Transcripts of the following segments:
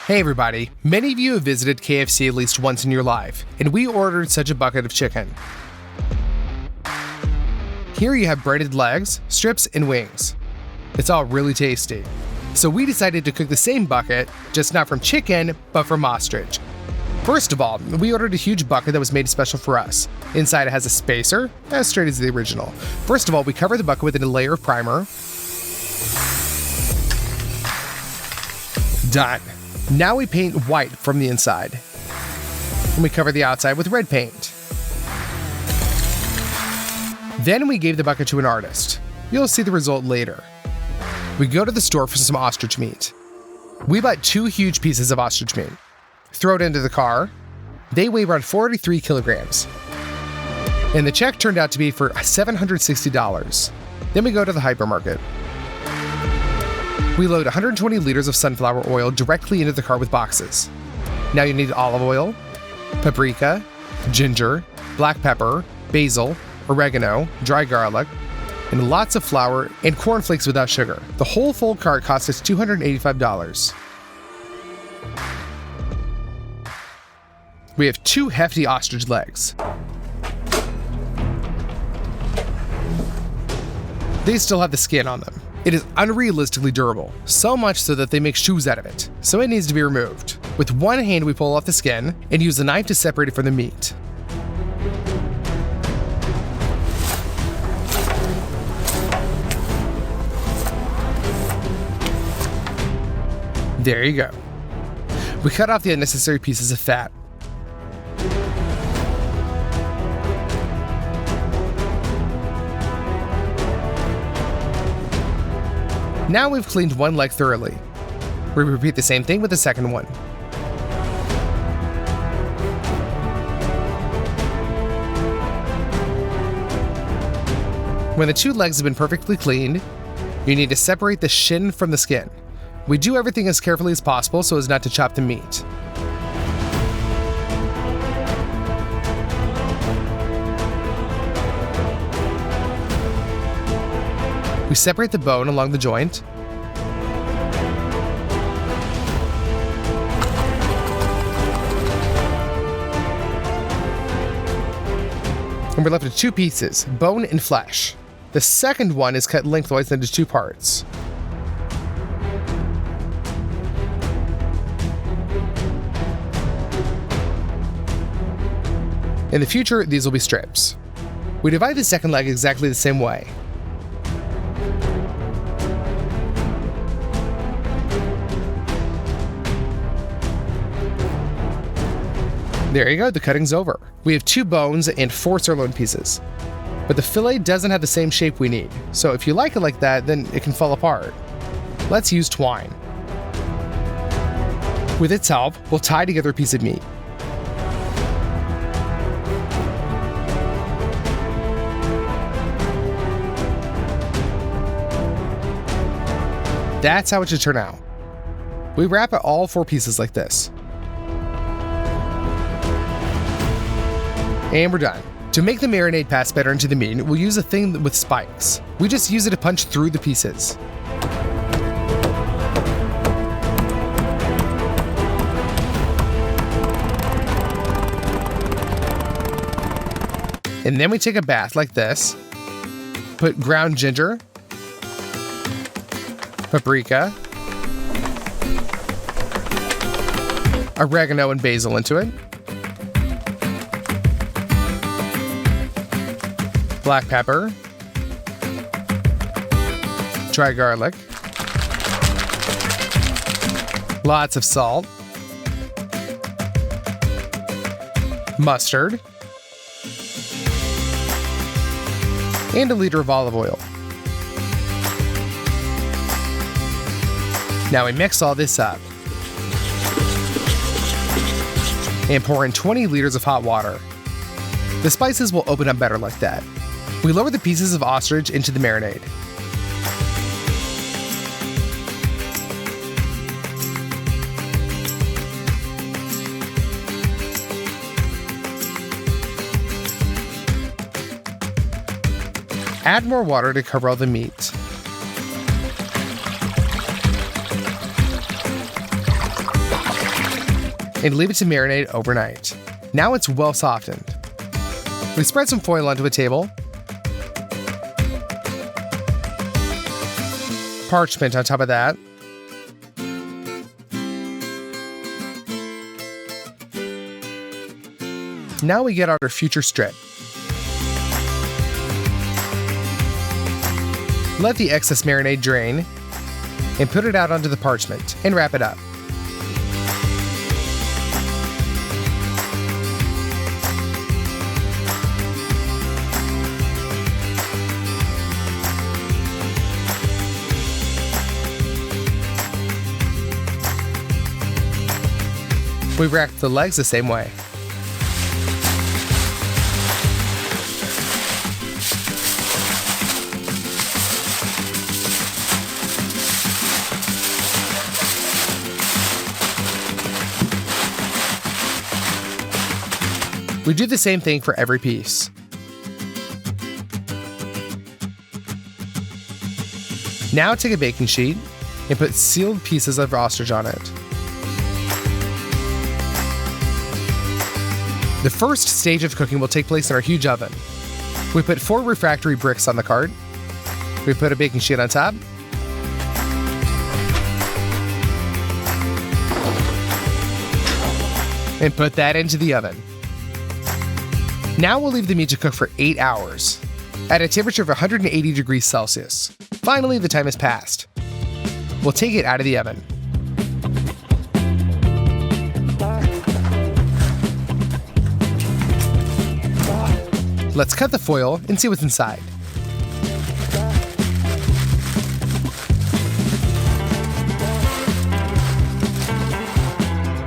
Hey everybody, many of you have visited KFC at least once in your life, and we ordered such a bucket of chicken. Here you have breaded legs, strips, and wings. It's all really tasty. So we decided to cook the same bucket, just not from chicken, but from ostrich. First of all, we ordered a huge bucket that was made special for us. Inside it has a spacer, as straight as the original. First of all, we cover the bucket with a layer of primer. Done. Now we paint white from the inside. And we cover the outside with red paint. Then we gave the bucket to an artist. You'll see the result later. We go to the store for some ostrich meat. We bought 2 huge pieces of ostrich meat. Throw it into the car. They weigh around 43 kilograms. And the check turned out to be for $760. Then we go to the hypermarket. We load 120 liters of sunflower oil directly into the car with boxes. Now you need olive oil, paprika, ginger, black pepper, basil, oregano, dry garlic, and lots of flour and cornflakes without sugar. The whole full cart cost us $285. We have 2 hefty ostrich legs. They still have the skin on them. It is unrealistically durable, so much so that they make shoes out of it, so it needs to be removed. With one hand we pull off the skin and use a knife to separate it from the meat. There you go. We cut off the unnecessary pieces of fat. Now we've cleaned one leg thoroughly. We repeat the same thing with the second one. When the 2 legs have been perfectly cleaned, you need to separate the shin from the skin. We do everything as carefully as possible so as not to chop the meat. We separate the bone along the joint. And we're left with 2 pieces, bone and flesh. The second one is cut lengthwise into 2 parts. In the future, these will be strips. We divide the second leg exactly the same way. There you go, the cutting's over. We have 2 bones and 4 sirloin pieces. But the fillet doesn't have the same shape we need, so if you like it like that, then it can fall apart. Let's use twine. With its help, we'll tie together a piece of meat. That's how it should turn out. We wrap it all 4 pieces like this. And we're done. To make the marinade pass better into the meat, we'll use a thing with spikes. We just use it to punch through the pieces. And then we take a bath like this. Put ground ginger, paprika, oregano and basil into it. Black pepper, dry garlic, lots of salt, mustard, and a liter of olive oil. Now we mix all this up and pour in 20 liters of hot water. The spices will open up better like that. We lower the pieces of ostrich into the marinade. Add more water to cover all the meat. and leave it to marinate overnight. Now it's well softened. We spread some foil onto a table, parchment on top of that, now we get out our future strip. Let the excess marinade drain and put it out onto the parchment and wrap it up. We wrap the legs the same way. We do the same thing for every piece. Now take a baking sheet and put sealed pieces of ostrich on it. The first stage of cooking will take place in our huge oven. We put 4 refractory bricks on the cart. We put a baking sheet on top. And put that into the oven. Now we'll leave the meat to cook for 8 hours at a temperature of 180 degrees Celsius. Finally, the time has passed. We'll take it out of the oven. Let's cut the foil and see what's inside.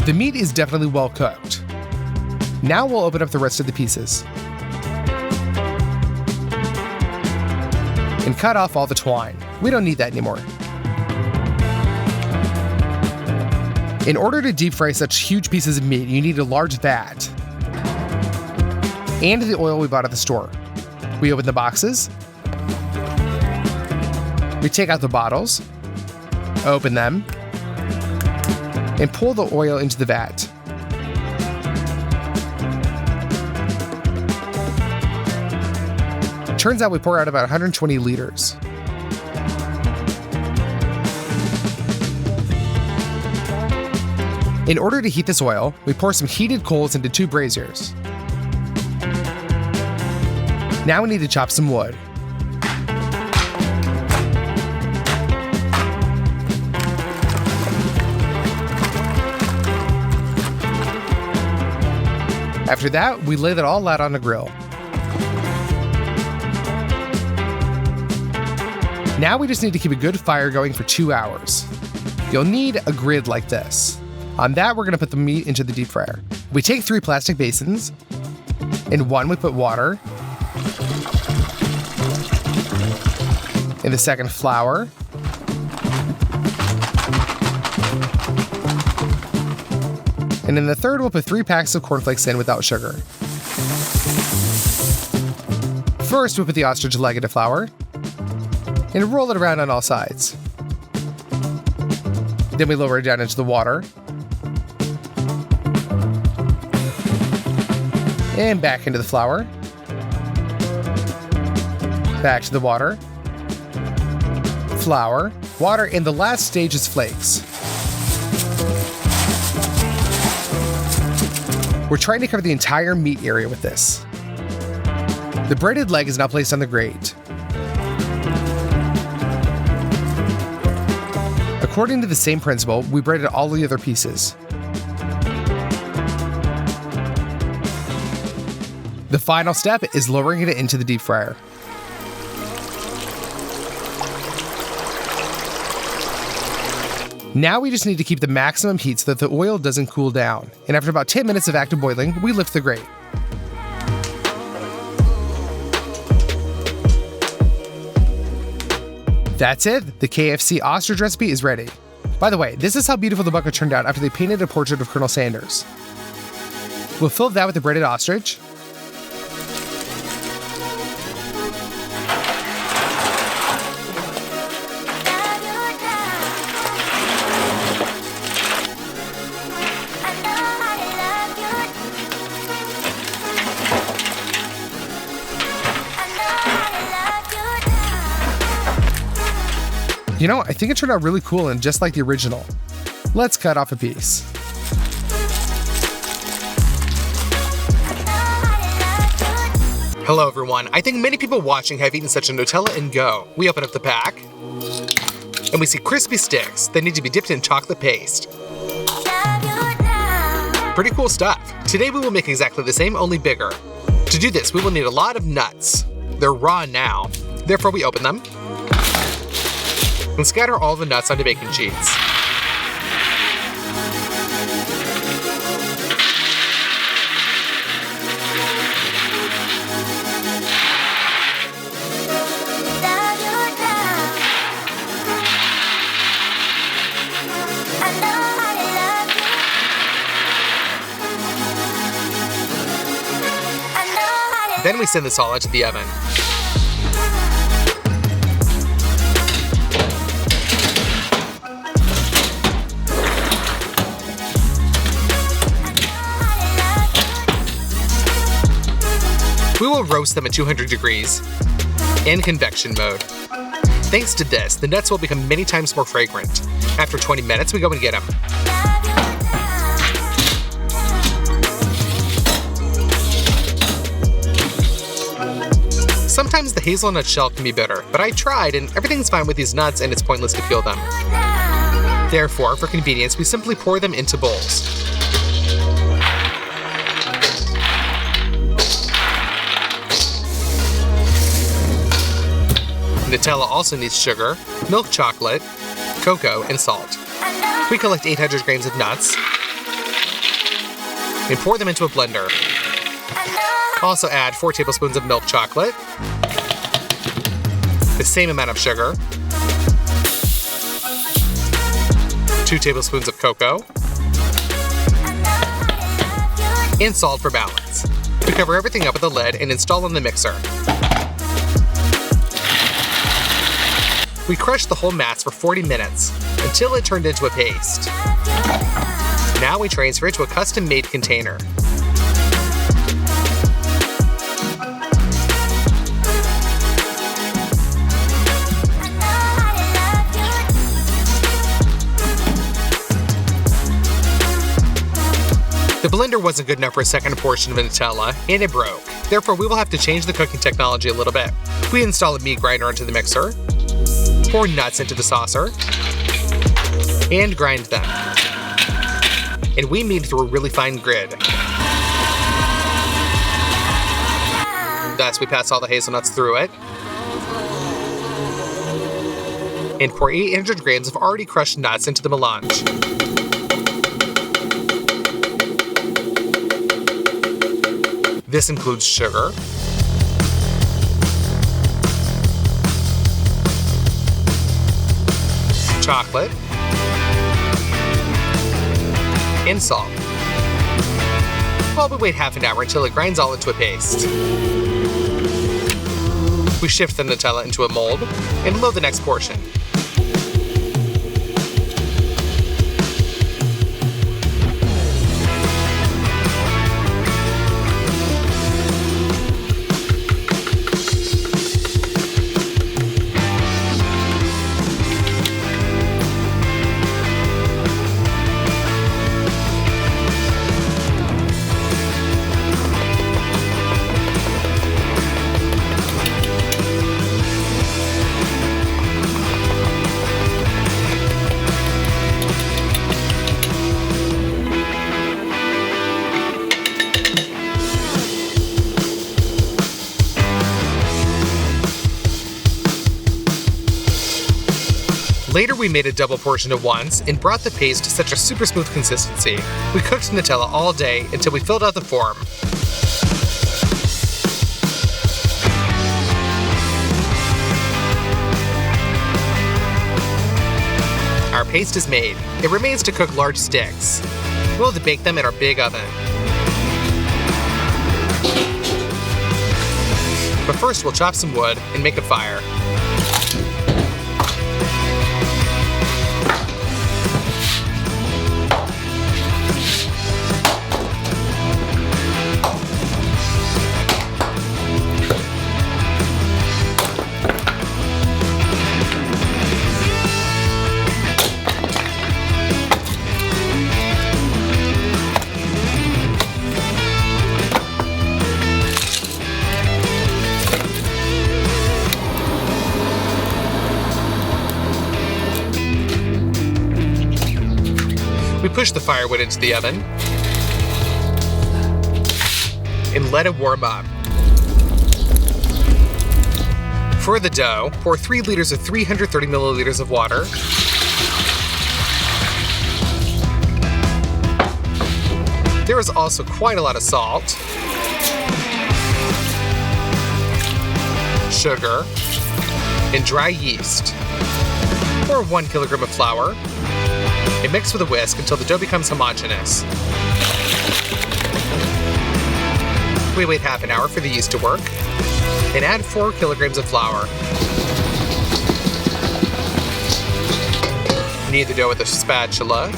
The meat is definitely well cooked. Now we'll open up the rest of the pieces and cut off all the twine. We don't need that anymore. In order to deep fry such huge pieces of meat, you need a large vat and the oil we bought at the store. We open the boxes, we take out the bottles, open them, and pour the oil into the vat. Turns out we pour out about 120 liters. In order to heat this oil, we pour some heated coals into 2 braziers. Now we need to chop some wood. After that, we lay that all out on a grill. Now we just need to keep a good fire going for 2 hours. You'll need a grid like this. On that, we're gonna put the meat into the deep fryer. We take 3 plastic basins. In one, we put water. In the second, flour. And in the third, we'll put 3 packs of cornflakes in without sugar. First, we'll put the ostrich leg into flour and roll it around on all sides. Then we lower it down into the water and back into the flour, back to the water, flour, water, and the last stage is flakes. We're trying to cover the entire meat area with this. The braided leg is now placed on the grate. According to the same principle, we braided all the other pieces. The final step is lowering it into the deep fryer. Now we just need to keep the maximum heat so that the oil doesn't cool down. And after about 10 minutes of active boiling, we lift the grate. That's it. The KFC ostrich recipe is ready. By the way, this is how beautiful the bucket turned out after they painted a portrait of Colonel Sanders. We'll fill that with the braided ostrich. You know, I think it turned out really cool and just like the original. Let's cut off a piece. Hello everyone, I think many people watching have eaten such a Nutella and go. We open up the pack, and we see crispy sticks that need to be dipped in chocolate paste. Pretty cool stuff. Today we will make exactly the same, only bigger. To do this, we will need a lot of nuts. They're raw now, therefore we open them and scatter all the nuts onto baking sheets. Then we send this all into the oven. We will roast them at 200 degrees in convection mode. Thanks to this, the nuts will become many times more fragrant. After 20 minutes, we go and get them. Sometimes the hazelnut shell can be bitter, but I tried and everything's fine with these nuts and it's pointless to peel them. Therefore, for convenience, we simply pour them into bowls. Nutella also needs sugar, milk chocolate, cocoa, and salt. We collect 800 grams of nuts and pour them into a blender. Also add 4 tablespoons of milk chocolate, the same amount of sugar, 2 tablespoons of cocoa, and salt for balance. We cover everything up with a lid and install in the mixer. We crush the whole mass for 40 minutes until it turned into a paste. Now we transfer it to a custom-made container. The blender wasn't good enough for a second portion of Nutella, and it broke. Therefore, we will have to change the cooking technology a little bit. We install a meat grinder into the mixer, pour nuts into the saucer, and grind them. And we knead through a really fine grid. Thus, we pass all the hazelnuts through it, and pour 800 grams of already crushed nuts into the melange. This includes sugar, chocolate, and salt. While we wait half an hour until it grinds all into a paste. We shift the Nutella into a mold and load the next portion. Later, we made a double portion at once and brought the paste to such a super smooth consistency. We cooked Nutella all day until we filled out the form. Our paste is made. It remains to cook large sticks. We'll have to bake them in our big oven. But first, we'll chop some wood and make a fire. Push the firewood into the oven and let it warm up. For the dough, pour 3 liters of 330 milliliters of water. There is also quite a lot of salt, sugar, and dry yeast. Pour 1 kilogram of flour and mix with a whisk until the dough becomes homogeneous. We wait half an hour for the yeast to work and add 4 kilograms of flour. Knead the dough with a spatula.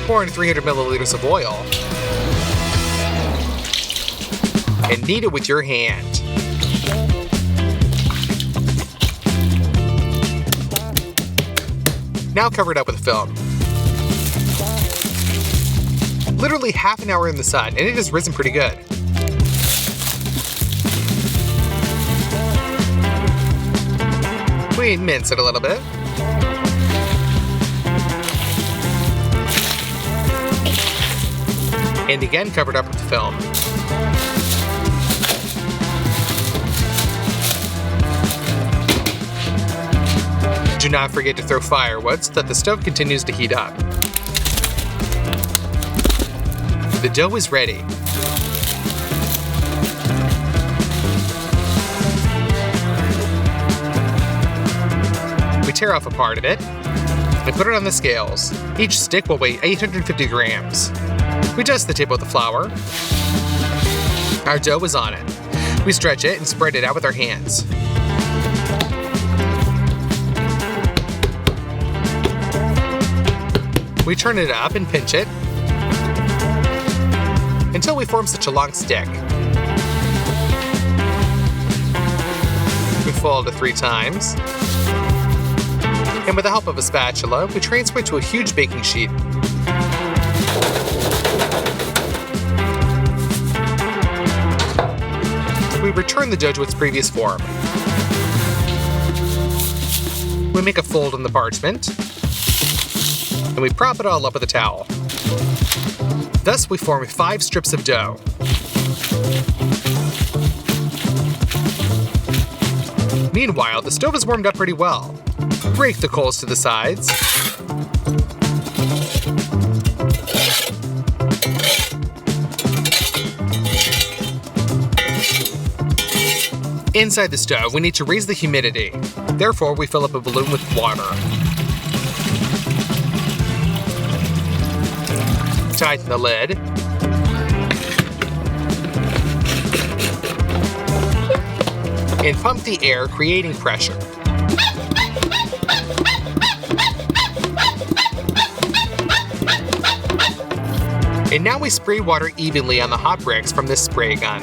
Pour in 300 milliliters of oil and knead it with your hand. Now cover it up with film. Literally half an hour in the sun, and it has risen pretty good. We mince it a little bit. And again covered up with film. Do not forget to throw firewood so that the stove continues to heat up. The dough is ready. We tear off a part of it and put it on the scales. Each stick will weigh 850 grams. We dust the tip with the flour. Our dough is on it. We stretch it and spread it out with our hands. We turn it up and pinch it until we form such a long stick. We fold it 3 times. And with the help of a spatula, we transfer it to a huge baking sheet. We return the dough to its previous form. We make a fold on the parchment, and we prop it all up with a towel. Thus, we form 5 strips of dough. Meanwhile, the stove is warmed up pretty well. Rake the coals to the sides. Inside the stove, we need to raise the humidity. Therefore, we fill up a balloon with water. Tighten the lid. And pump the air, creating pressure. And now we spray water evenly on the hot bricks from this spray gun.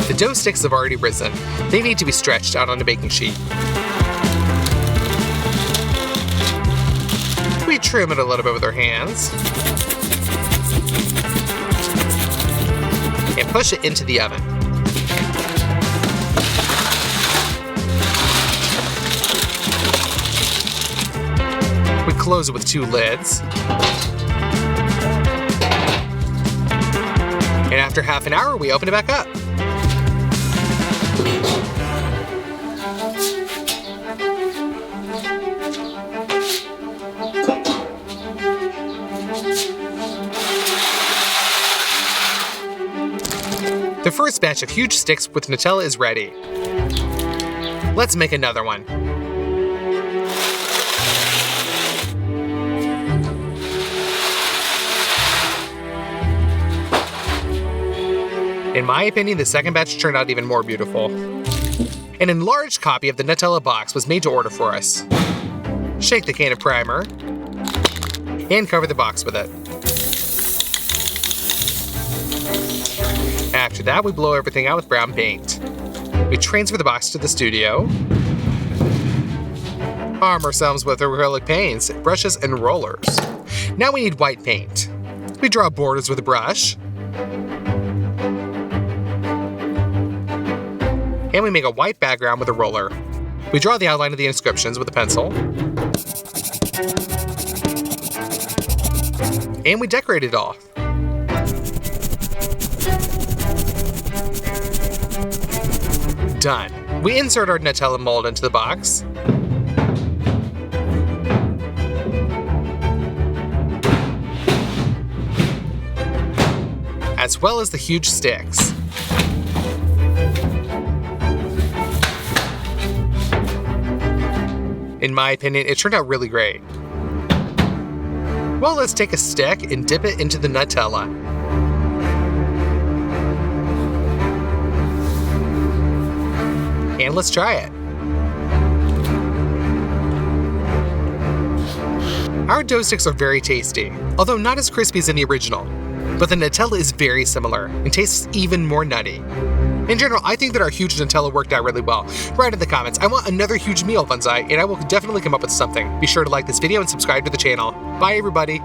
The dough sticks have already risen. They need to be stretched out on a baking sheet. We trim it a little bit with our hands and push it into the oven. We close it with 2 lids. And after half an hour, we open it back up. The first batch of huge sticks with Nutella is ready. Let's make another one. In my opinion, the second batch turned out even more beautiful. An enlarged copy of the Nutella box was made to order for us. Shake the can of primer and cover the box with it. After that, we blow everything out with brown paint. We transfer the box to the studio. Arm ourselves with acrylic paints, brushes, and rollers. Now we need white paint. We draw borders with a brush. And we make a white background with a roller. We draw the outline of the inscriptions with a pencil. And we decorate it off. Done. We insert our Nutella mold into the box. As well as the huge sticks. In my opinion, it turned out really great. Well, let's take a stick and dip it into the Nutella. And let's try it. Our dough sticks are very tasty, although not as crispy as in the original. But the Nutella is very similar and tastes even more nutty. In general, I think that our huge Nutella worked out really well. Write in the comments, I want another huge meal, VANZAI, and I will definitely come up with something. Be sure to like this video and subscribe to the channel. Bye, everybody.